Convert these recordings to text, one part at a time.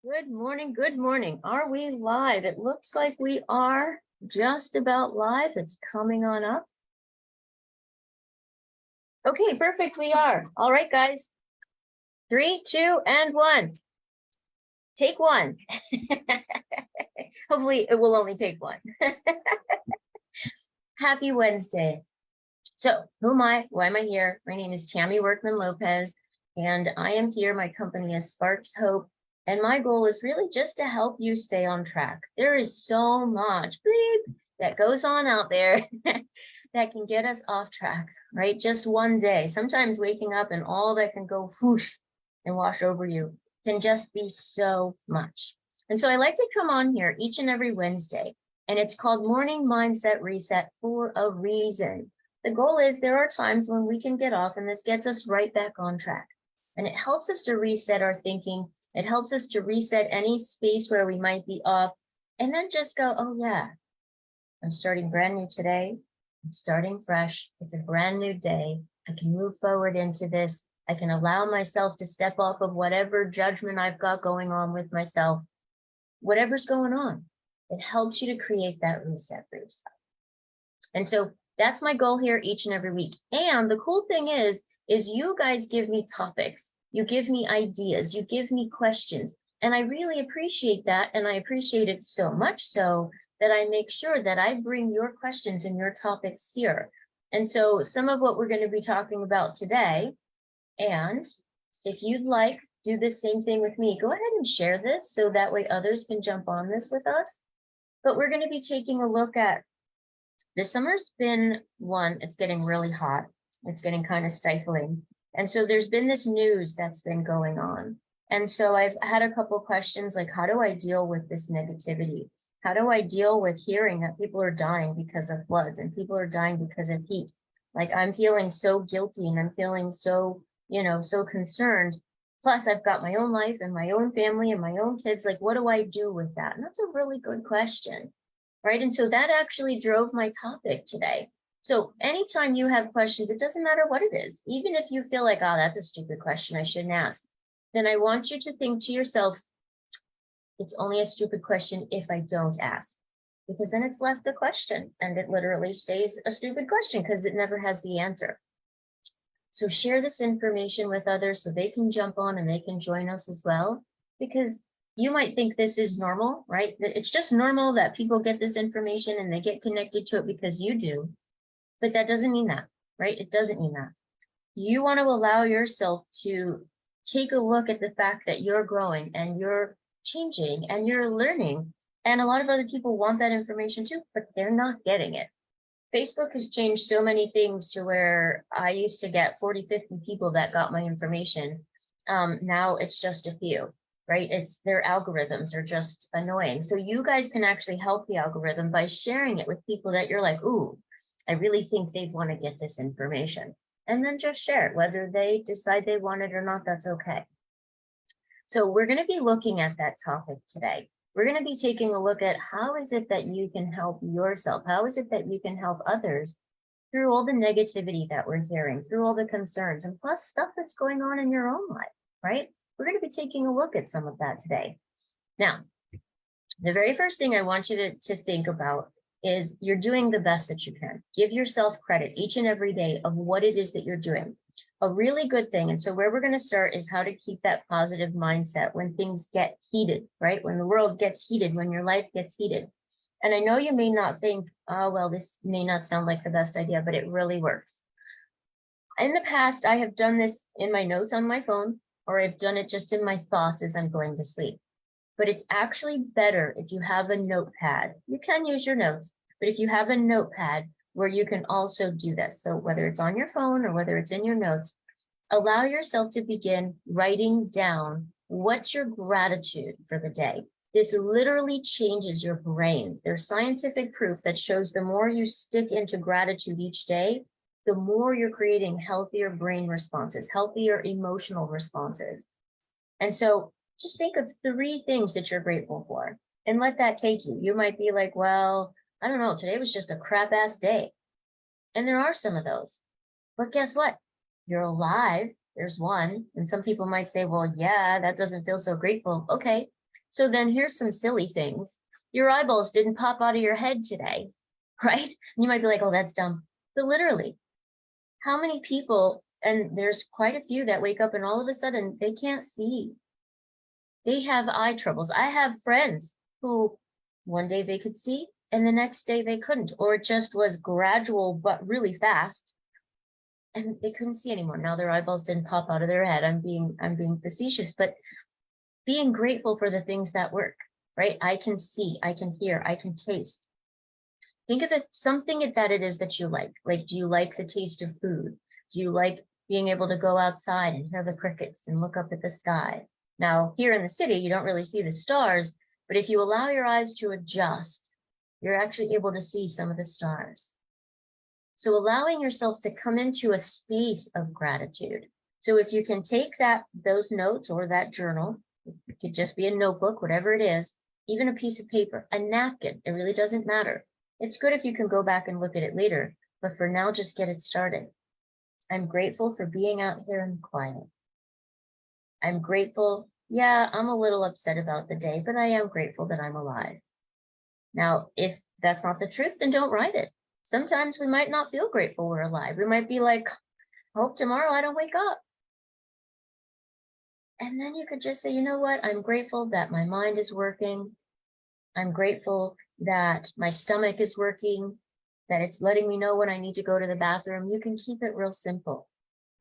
Good morning. Good morning. Are we live? It looks like we are just about live. It's coming on up. Okay, perfect. We are. All right, guys. 3, 2, and 1. Take one. Hopefully, it will only take one. Happy Wednesday. So, who am I? Why am I here? My name is Tammy Workman-Lopez, and I am here. My company is Sparks Hope. And my goal is really just to help you stay on track. There is so much that goes on out there that can get us off track, right? Just one day, sometimes waking up and all that can go whoosh and wash over you can just be so much. And so I like to come on here each and every Wednesday, and it's called Morning Mindset Reset for a reason. The goal is there are times when we can get off, and this gets us right back on track. And it helps us to reset our thinking. It helps us to reset any space where we might be off, and then just go, oh yeah, I'm starting brand new today. I'm starting fresh. It's a brand new day. I can move forward into this. I can allow myself to step off of whatever judgment I've got going on with myself, whatever's going on. It helps you to create that reset for yourself. And so that's my goal here each and every week. And the cool thing is you guys give me topics. You give me ideas, you give me questions, and I really appreciate that. And I appreciate it so much so that I make sure that I bring your questions and your topics here. And so some of what we're going to be talking about today, and if you'd like, do the same thing with me. Go ahead and share this so that way others can jump on this with us. But we're going to be taking a look at the summer's been one, it's getting really hot. It's getting kind of stifling. And so there's been this news that's been going on. And so I've had a couple questions like, how do I deal with this negativity? How do I deal with hearing that people are dying because of floods and people are dying because of heat? Like I'm feeling so guilty and I'm feeling so, so concerned. Plus I've got my own life and my own family and my own kids. Like, what do I do with that? And that's a really good question, right? And so that actually drove my topic today. So anytime you have questions, it doesn't matter what it is, even if you feel like, oh, that's a stupid question, I shouldn't ask, then I want you to think to yourself, it's only a stupid question if I don't ask, because then it's left a question and it literally stays a stupid question because it never has the answer. So share this information with others so they can jump on and they can join us as well, because you might think this is normal, right? That it's just normal that people get this information and they get connected to it because you do. But that doesn't mean that, right? It doesn't mean that. You want to allow yourself to take a look at the fact that you're growing and you're changing and you're learning. And a lot of other people want that information too, but they're not getting it. Facebook has changed so many things to where I used to get 40, 50 people that got my information. Now it's just a few, right? It's their algorithms are just annoying. So you guys can actually help the algorithm by sharing it with people that you're like, ooh, I really think they'd want to get this information, and then just share it. Whether they decide they want it or not, that's okay. So we're going to be looking at that topic today. We're going to be taking a look at how is it that you can help yourself? How is it that you can help others through all the negativity that we're hearing, through all the concerns, and plus stuff that's going on in your own life, right? We're going to be taking a look at some of that today. Now, the very first thing I want you to think about is you're doing the best that you can. Give yourself credit each and every day of what it is that you're doing. A really good thing. And so where we're going to start is how to keep that positive mindset when things get heated, right? When the world gets heated, when your life gets heated. And I know you may not think, oh, well, this may not sound like the best idea, but it really works. In the past, I have done this in my notes on my phone, or I've done it just in my thoughts as I'm going to sleep. But it's actually better if you have a notepad. You can use your notes, but if you have a notepad where you can also do this, so whether it's on your phone or whether it's in your notes, allow yourself to begin writing down what's your gratitude for the day. This literally changes your brain. There's scientific proof that shows the more you stick into gratitude each day, the more you're creating healthier brain responses, healthier emotional responses. And so just think of 3 things that you're grateful for and let that take you. You might be like, well, I don't know, today was just a crap ass day. And there are some of those. But guess what? You're alive. There's one. And some people might say, well, yeah, that doesn't feel so grateful. Okay. So then here's some silly things. Your eyeballs didn't pop out of your head today, right? And you might be like, oh, that's dumb. But literally, how many people, and there's quite a few that wake up and all of a sudden they can't see. They have eye troubles. I have friends who one day they could see and the next day they couldn't, or it just was gradual but really fast and they couldn't see anymore. Now their eyeballs didn't pop out of their head. I'm being facetious, but being grateful for the things that work, right? I can see, I can hear, I can taste. Think of something that it is that you like. Like, do you like the taste of food? Do you like being able to go outside and hear the crickets and look up at the sky? Now, here in the city, you don't really see the stars, but if you allow your eyes to adjust, you're actually able to see some of the stars. So allowing yourself to come into a space of gratitude. So if you can take those notes or that journal, it could just be a notebook, whatever it is, even a piece of paper, a napkin, it really doesn't matter. It's good if you can go back and look at it later, but for now, just get it started. I'm grateful for being out here in the quiet. I'm grateful. Yeah, I'm a little upset about the day, but I am grateful that I'm alive. Now, if that's not the truth, then don't write it. Sometimes we might not feel grateful we're alive. We might be like, I hope tomorrow I don't wake up. And then you could just say, you know what? I'm grateful that my mind is working. I'm grateful that my stomach is working, that it's letting me know when I need to go to the bathroom. You can keep it real simple.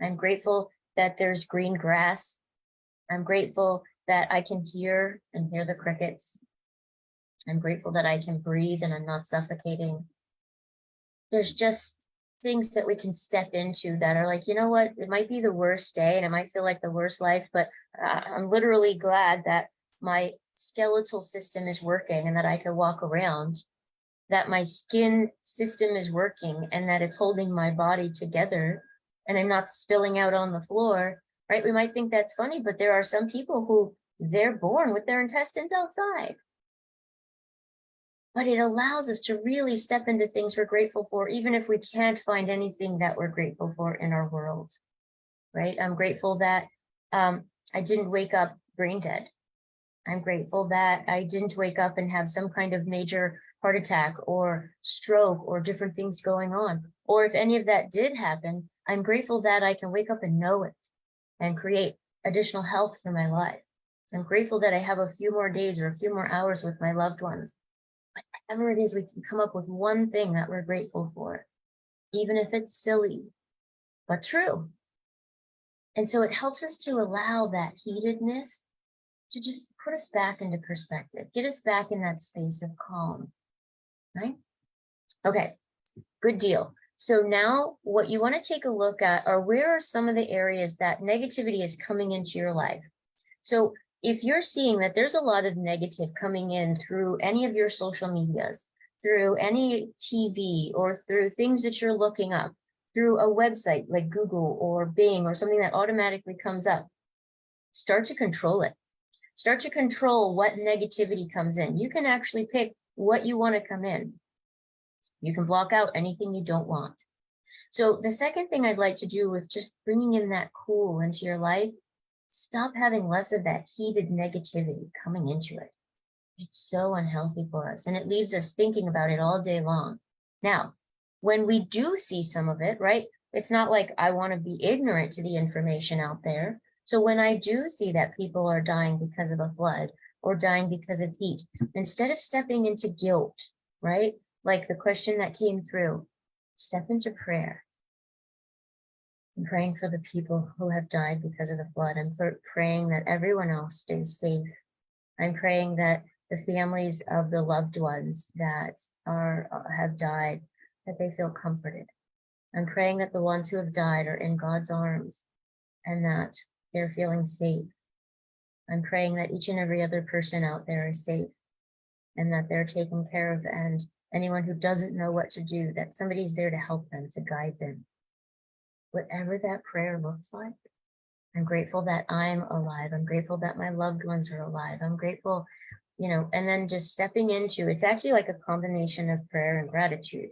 I'm grateful that there's green grass. I'm grateful that I can hear the crickets. I'm grateful that I can breathe and I'm not suffocating. There's just things that we can step into that are like, you know what, it might be the worst day and it might feel like the worst life, but I'm literally glad that my skeletal system is working and that I can walk around, that my skin system is working and that it's holding my body together and I'm not spilling out on the floor, right? We might think that's funny, but there are some people who they're born with their intestines outside. But it allows us to really step into things we're grateful for, even if we can't find anything that we're grateful for in our world, right? I'm grateful that I didn't wake up brain dead. I'm grateful that I didn't wake up and have some kind of major heart attack or stroke or different things going on. Or if any of that did happen, I'm grateful that I can wake up and know it and create additional health for my life. I'm grateful that I have a few more days or a few more hours with my loved ones. Whatever it is, we can come up with one thing that we're grateful for, even if it's silly, but true. And so it helps us to allow that heatedness to just put us back into perspective, get us back in that space of calm, right? Okay, good deal. So now what you want to take a look at are where are some of the areas that negativity is coming into your life. So if you're seeing that there's a lot of negative coming in through any of your social medias, through any TV or through things that you're looking up, through a website like Google or Bing or something that automatically comes up, start to control it. Start to control what negativity comes in. You can actually pick what you want to come in. You can block out anything you don't want. So the second thing I'd like to do with just bringing in that cool into your life, stop having less of that heated negativity coming into it. It's so unhealthy for us, and it leaves us thinking about it all day long. Now, when we do see some of it, right, it's not like I want to be ignorant to the information out there. So when I do see that people are dying because of a flood or dying because of heat, instead of stepping into guilt, right, like the question that came through, step into prayer. I'm praying for the people who have died because of the flood. I'm praying that everyone else stays safe. I'm praying that the families of the loved ones that have died, that they feel comforted. I'm praying that the ones who have died are in God's arms and that they're feeling safe. I'm praying that each and every other person out there is safe and that they're taken care of, and anyone who doesn't know what to do, that somebody's there to help them, to guide them. Whatever that prayer looks like, I'm grateful that I'm alive. I'm grateful that my loved ones are alive. I'm grateful, and then just stepping into, it's actually like a combination of prayer and gratitude,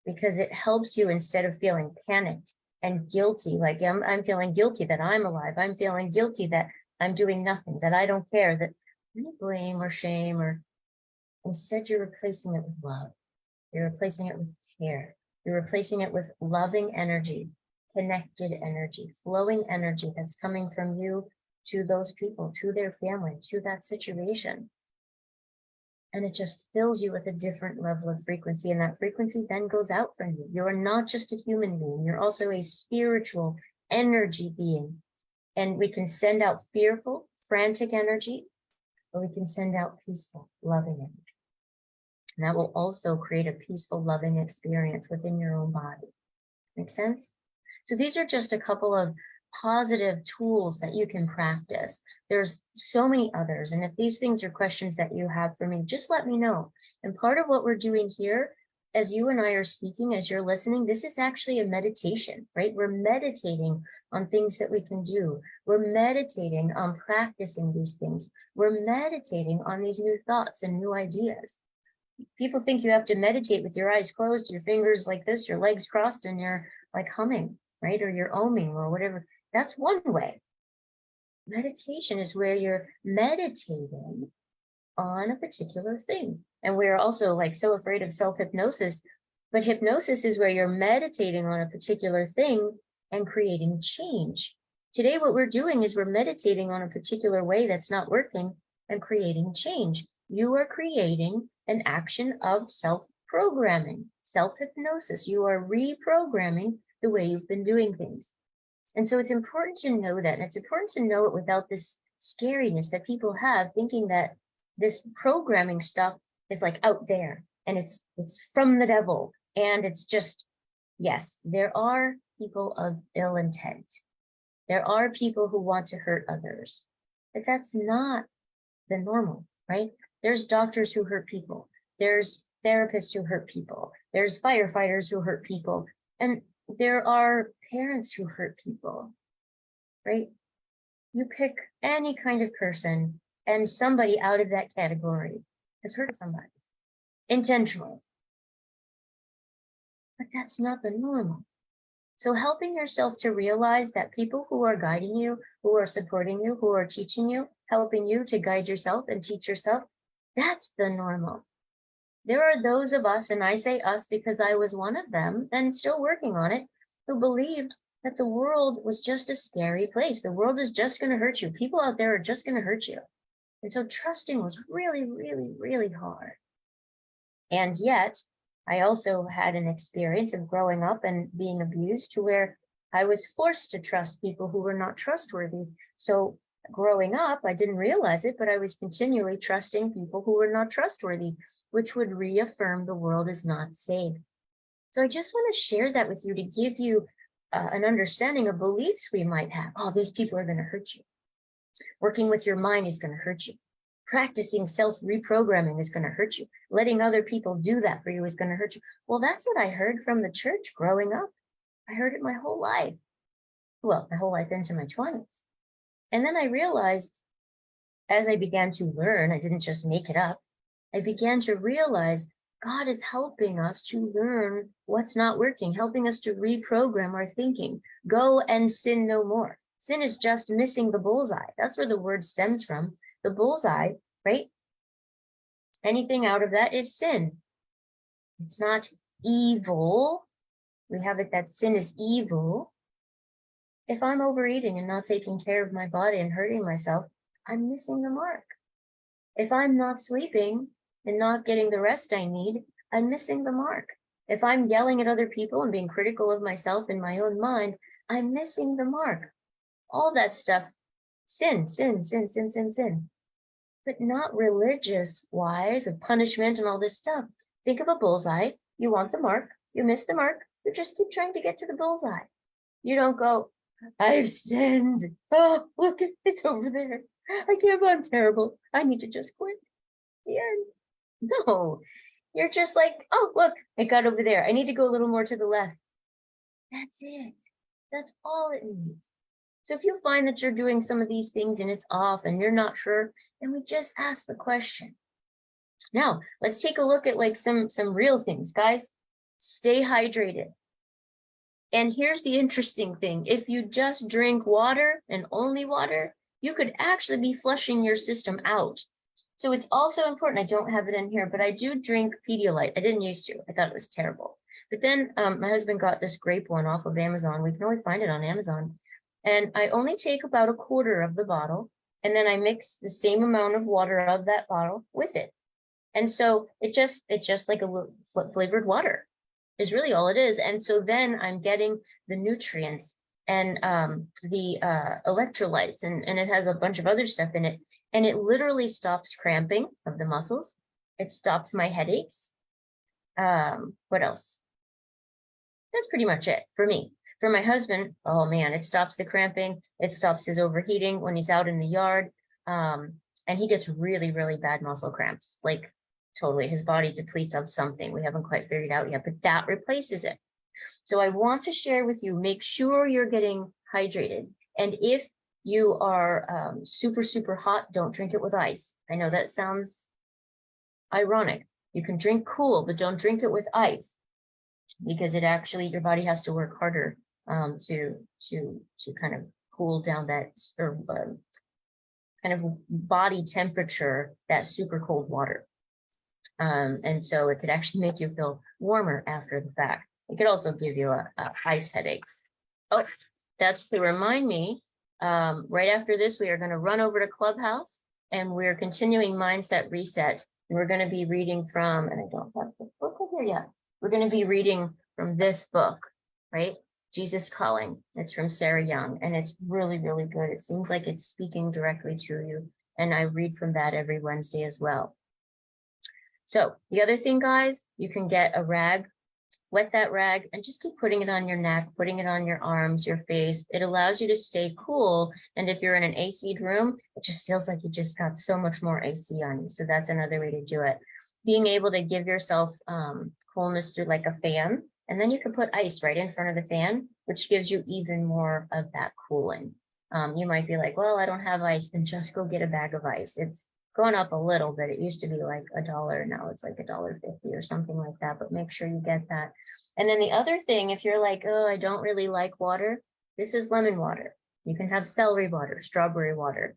because it helps you instead of feeling panicked and guilty, like I'm feeling guilty that I'm alive. I'm feeling guilty that I'm doing nothing, that I don't care, that any blame or shame, or instead you're replacing it with love. You're replacing it with care. You're replacing it with loving energy, connected energy, flowing energy that's coming from you to those people, to their family, to that situation. And it just fills you with a different level of frequency. And that frequency then goes out from you. You are not just a human being. You're also a spiritual energy being. And we can send out fearful, frantic energy, or we can send out peaceful, loving energy. And that will also create a peaceful, loving experience within your own body. Make sense? So these are just a couple of positive tools that you can practice. There's so many others. And if these things are questions that you have for me, just let me know. And part of what we're doing here, as you and I are speaking, as you're listening, this is actually a meditation, right? We're meditating on things that we can do. We're meditating on practicing these things. We're meditating on these new thoughts and new ideas. People think you have to meditate with your eyes closed, your fingers like this, your legs crossed, and you're like humming, right? Or you're oming or whatever. That's one way. Meditation is where you're meditating on a particular thing. And we're also like so afraid of self-hypnosis, but hypnosis is where you're meditating on a particular thing and creating change. Today, what we're doing is we're meditating on a particular way that's not working and creating change. You are creating an action of self-programming, self-hypnosis. You are reprogramming the way you've been doing things. And so it's important to know that. And it's important to know it without this scariness that people have, thinking that this programming stuff is like out there and it's from the devil. And it's just, yes, there are people of ill intent. There are people who want to hurt others, but that's not the normal, right? There's doctors who hurt people. There's therapists who hurt people. There's firefighters who hurt people. And there are parents who hurt people, right? You pick any kind of person and somebody out of that category has hurt somebody intentionally. But that's not the normal. So helping yourself to realize that people who are guiding you, who are supporting you, who are teaching you, helping you to guide yourself and teach yourself, that's the normal. There are those of us, and I say us because I was one of them and still working on it, who believed that the world was just a scary place. The world is just going to hurt you. People out there are just going to hurt you. And so trusting was really, really, really hard. And yet, I also had an experience of growing up and being abused to where I was forced to trust people who were not trustworthy. So growing up, I didn't realize it, but I was continually trusting people who were not trustworthy, which would reaffirm the world is not safe. So I just want to share that with you to give you an understanding of beliefs we might have. Oh, these people are going to hurt you. Working with your mind is going to hurt you. Practicing self-reprogramming is going to hurt you. Letting other people do that for you is going to hurt you. Well, that's what I heard from the church growing up. I heard it my whole life. Well, my whole life into my 20s. And then I realized, as I began to learn, I didn't just make it up. I began to realize God is helping us to learn what's not working, helping us to reprogram our thinking. Go and sin no more. Sin is just missing the bullseye. That's where the word stems from. The bullseye, right? Anything out of that is sin. It's not evil. We have it that sin is evil. If I'm overeating and not taking care of my body and hurting myself, I'm missing the mark. If I'm not sleeping and not getting the rest I need, I'm missing the mark. If I'm yelling at other people and being critical of myself in my own mind, I'm missing the mark. All that stuff, sin, sin, sin, sin, sin, sin. But not religious-wise of punishment and all this stuff. Think of a bullseye. You want the mark. You miss the mark. You just keep trying to get to the bullseye. You don't go, I've sinned. Oh, look, it's over there. I can't, I'm terrible. I need to just quit. The end. No, you're just like, oh, look, it got over there. I need to go a little more to the left. That's it. That's all it needs. So if you find that you're doing some of these things and it's off and you're not sure, then we just ask the question. Now, let's take a look at like some real things, guys. Stay hydrated. And here's the interesting thing. If you just drink water and only water, you could actually be flushing your system out. So it's also important, I don't have it in here, but I do drink Pedialyte. I didn't used to, I thought it was terrible. But then my husband got this grape one off of Amazon. We can only find it on Amazon. And I only take about a quarter of the bottle, and then I mix the same amount of water of that bottle with it. And so it's just like a flavored water is really all it is. And so then I'm getting the nutrients and the electrolytes, and it has a bunch of other stuff in it. And it literally stops cramping of the muscles. It stops my headaches. What else? That's pretty much it for me. For my husband, oh man, it stops the cramping. It stops his overheating when he's out in the yard. And he gets really, really bad muscle cramps. Like totally, his body depletes of something. We haven't quite figured out yet, but that replaces it. So I want to share with you, make sure you're getting hydrated. And if you are super, super hot, don't drink it with ice. I know that sounds ironic. You can drink cool, but don't drink it with ice, because it actually, your body has to work harder to kind of cool down that, or kind of body temperature, that super cold water. And so it could actually make you feel warmer after the fact. It could also give you a ice headache. Oh, that's to remind me, right after this, we are going to run over to Clubhouse, and we're continuing Mindset Reset. And we're going to be reading from, and I don't have the book over here yet. We're going to be reading from this book, right? Jesus Calling. It's from Sarah Young, and it's really, really good. It seems like it's speaking directly to you. And I read from that every Wednesday as well. So the other thing, guys, you can get a rag, wet that rag, and just keep putting it on your neck, putting it on your arms, your face. It allows you to stay cool. And if you're in an AC'd room, it just feels like you just got so much more AC on you. So that's another way to do it. Being able to give yourself coolness through like a fan, and then you can put ice right in front of the fan, which gives you even more of that cooling. You might be like, well, I don't have ice, then just go get a bag of ice. It's gone up a little bit. It used to be like $1. Now it's like $1.50 or something like that, but make sure you get that. And then the other thing, if you're like, oh, I don't really like water, this is lemon water. You can have celery water, strawberry water,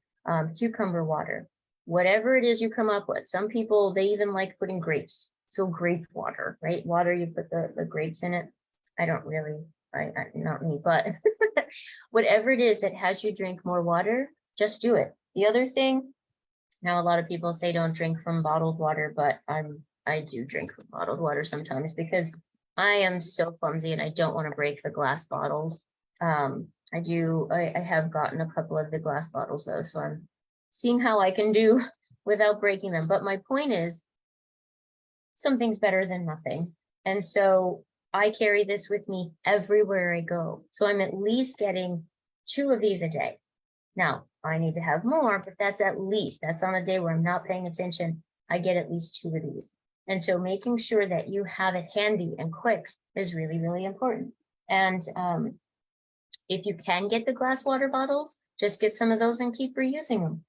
cucumber water, whatever it is you come up with. Some people, they even like putting grapes. So grape water, right? Water, you put the grapes in it. I don't really, not me, but whatever it is that has you drink more water, just do it. The other thing, now, a lot of people say don't drink from bottled water, but I do drink from bottled water sometimes, because I am so clumsy and I don't want to break the glass bottles. I have gotten a couple of the glass bottles though, so I'm seeing how I can do without breaking them. But my point is, something's better than nothing. And so I carry this with me everywhere I go. So I'm at least getting 2 of these a day. Now, I need to have more, but that's on a day where I'm not paying attention. I get at least 2 of these. And so making sure that you have it handy and quick is really, really important. And if you can get the glass water bottles, just get some of those and keep reusing them.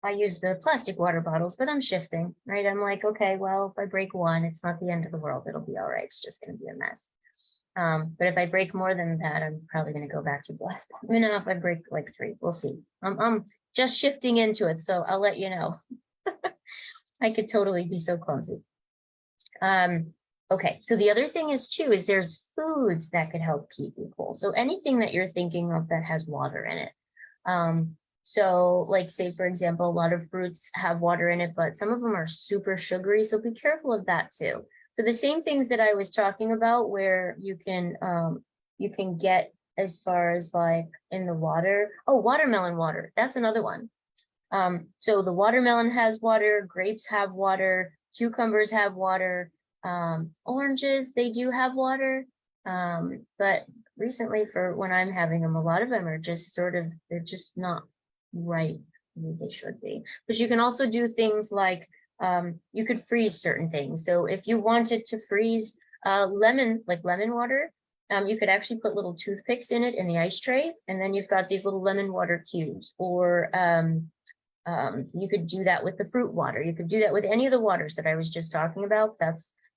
I use the plastic water bottles, but I'm shifting, right? I'm like, okay, well, if I break one, it's not the end of the world. It'll be all right. It's just going to be a mess. But if I break more than that, I'm probably going to go back to glass. You know, if I break like 3, we'll see. I'm just shifting into it, so I'll let you know. I could totally be so clumsy. Okay, so the other thing is too, is there's foods that could help keep you cool. So anything that you're thinking of that has water in it. So like say, for example, a lot of fruits have water in it, but some of them are super sugary. So be careful of that too. So the same things that I was talking about, where you can get as far as like in the water. Oh, watermelon water. That's another one. So the watermelon has water, grapes have water, cucumbers have water, oranges, they do have water. But recently, for when I'm having them, a lot of them are just they're just not right where they should be. But you can also do things like, you could freeze certain things. So if you wanted to freeze lemon water, you could actually put little toothpicks in it in the ice tray, and then you've got these little lemon water cubes. Or you could do that with the fruit water. You could do that with any of the waters that I was just talking about.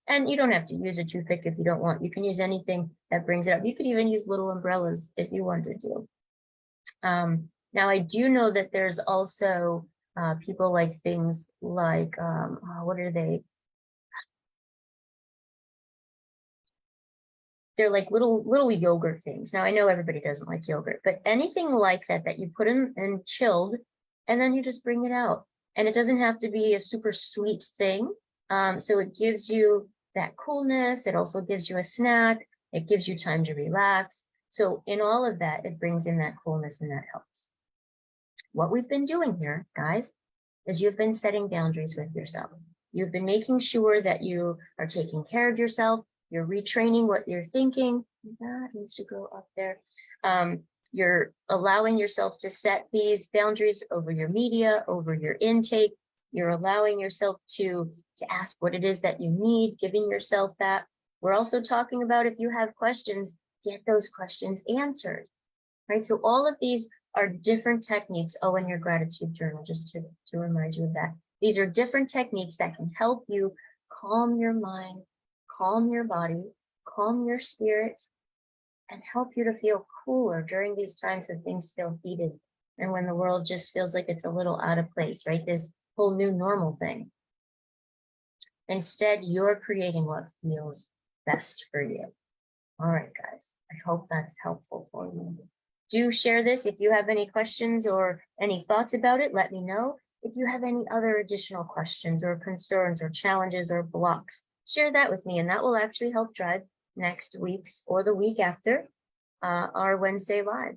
And you don't have to use a toothpick if you don't want. You can use anything that brings it up. You could even use little umbrellas if you wanted to. Now, I do know that there's also People like things like, what are they? They're like little yogurt things. Now I know everybody doesn't like yogurt, but anything like that that you put in chilled, and then you just bring it out. And it doesn't have to be a super sweet thing. So it gives you that coolness. It also gives you a snack. It gives you time to relax. So in all of that, it brings in that coolness and that helps. What we've been doing here, guys, is you've been setting boundaries with yourself. You've been making sure that you are taking care of yourself. You're retraining what you're thinking. That needs to go up there. You're allowing yourself to set these boundaries over your media, over your intake. You're allowing yourself to ask what it is that you need, giving yourself that. We're also talking about if you have questions, get those questions answered, right? So all of these are different techniques. Oh, in your gratitude journal, just to remind you of that. These are different techniques that can help you calm your mind, calm your body, calm your spirit, and help you to feel cooler during these times when things feel heated and when the world just feels like it's a little out of place, right? This whole new normal thing. Instead, you're creating what feels best for you. All right, guys, I hope that's helpful for you. Do share this. If you have any questions or any thoughts about it, let me know. If you have any other additional questions or concerns or challenges or blocks, share that with me, and that will actually help drive next week's or the week after our Wednesday live.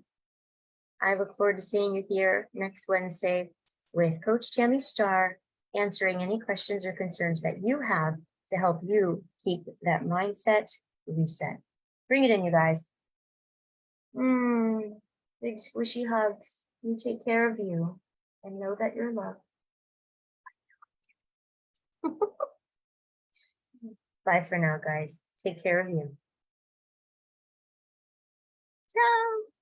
I look forward to seeing you here next Wednesday with Coach TammyStar, answering any questions or concerns that you have to help you keep that mindset reset. Bring it in, you guys. Big squishy hugs. You take care of you and know that you're loved. Bye for now, guys. Take care of you. Ciao.